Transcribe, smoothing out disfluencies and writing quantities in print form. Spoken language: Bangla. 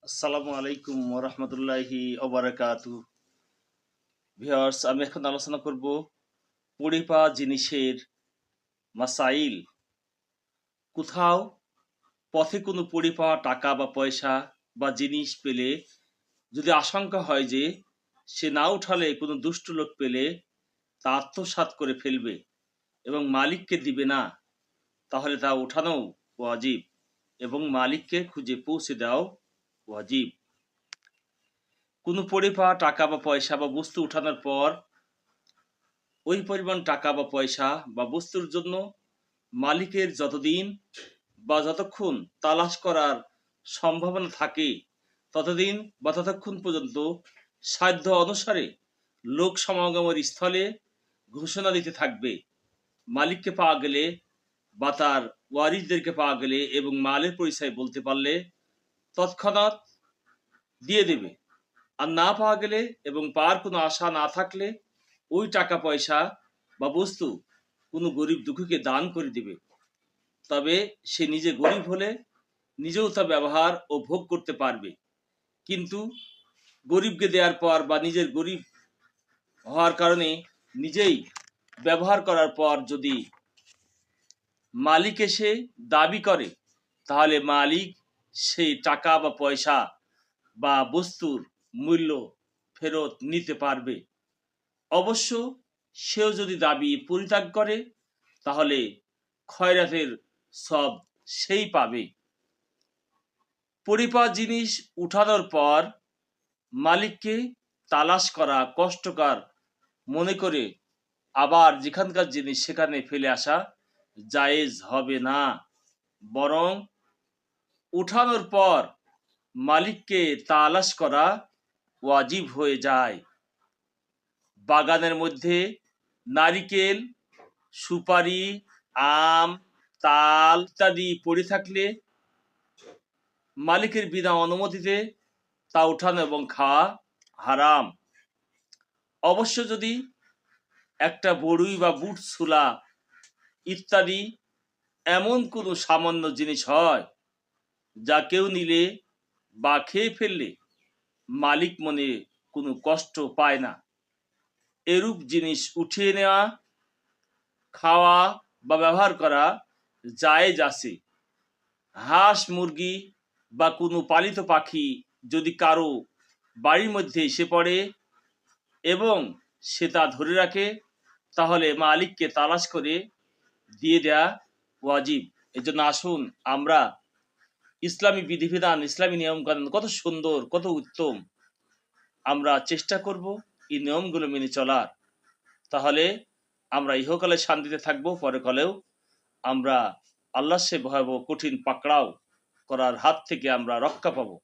আসসালামু আলাইকুম ওরহমতুল্লাহি ওবারাকাতু। ভিউয়ার্স, আমি এখন আলোচনা করব পড়ে পাওয়া জিনিসের মাসাইল। কোথাও পথে কোনো পড়ে পাওয়া টাকা বা পয়সা বা জিনিস পেলে যদি আশঙ্কা হয় যে সে না উঠালে কোনো দুষ্ট লোক পেলে তা আত্মসাৎ করে ফেলবে এবং মালিককে দিবে না, তাহলে তা উঠানোও ওয়াজিব এবং মালিককে খুঁজে পৌঁছে দেওয়াও ওয়াজিব। কোনো পড়ে পাওয়া টাকা বা পয়সা বা বস্তু উঠানোর পর ওই পরিমাণ টাকা বা পয়সা বা বস্তুর জন্য মালিকের যতদিন বা যতক্ষণ তালাশ করার সম্ভাবনা থাকে ততদিন বা ততক্ষণ পর্যন্ত সাধ্য অনুসারে লোক সমাগমের স্থলে ঘোষণা দিতে থাকবে। মালিককে পাওয়া গেলে বা তার ওয়ারিসদেরকে পাওয়া গেলে এবং মালের পরিচয় বলতে পারলে তৎক্ষণাৎ দিয়ে দেবে। আর না পাওয়া গেলে এবং পাওয়ার কোনো আশা না থাকলে ওই টাকা পয়সা বা বস্তু কোনো গরিব দুঃখীকে দান করে দিবে। তবে সে নিজে গরিব হলে নিজেও তা ব্যবহার ও ভোগ করতে পারবে, কিন্তু গরিবকে দেওয়ার পর বা নিজের গরিব হওয়ার কারণে নিজেই ব্যবহার করার পর যদি মালিক এসে দাবি করে তাহলে মালিক সেই টাকা বা পয়সা বা বস্তুর মূল্য ফেরত নিতে পারবে। অবশ্য সেও যদি দাবি পরিত্যাগ করে তাহলে খয়রাতের সব সেই পাবে। পড়ে পাওয়া জিনিস উঠানোর পর মালিককে তালাশ করা কষ্টকর মনে করে আবার যেখানকার জিনিস সেখানে ফেলে আসা জায়েজ হবে না, বরং উঠানোর পর মালিককে তালাশ করা ওয়াজিব হয়ে যায়। বাগানের মধ্যে নারিকেল, সুপারি, আম, তাল ইত্যাদি পড়ে থাকলে মালিকের বিনা অনুমতিতে তা উঠানো এবং খাওয়া হারাম। অবশ্য যদি একটা বড়ুই বা বুট ছোলা ইত্যাদি এমন কোনো সামান্য জিনিস হয় যা কেউ নিলে বা খেয়ে ফেললে মালিক মনে কোনো কষ্ট পায় না, এরূপ জিনিস উঠিয়ে নেওয়া, খাওয়া বা ব্যবহার করা জায়েজ আছে। হাঁস, মুরগি বা কোনো পালিত পাখি যদি কারো বাড়ির মধ্যে এসে পড়ে এবং সে তা ধরে রাখে তাহলে মালিককে তালাশ করে দিয়ে দেয়া ওয়াজিব। এজন্য আসুন আমরা ইসলামী বিধিবিধান, ইসলামী নিয়মকানুন কত সুন্দর, কত উত্তম, আমরা চেষ্টা করব এই নিয়মগুলো মেনে চলার। তাহলে আমরা ইহকালে শান্তিতে থাকবো, পরকালেও আমরা আল্লাহর সে ভয়াবহ কঠিন পাকড়াও করার হাত থেকে আমরা রক্ষা পাবো।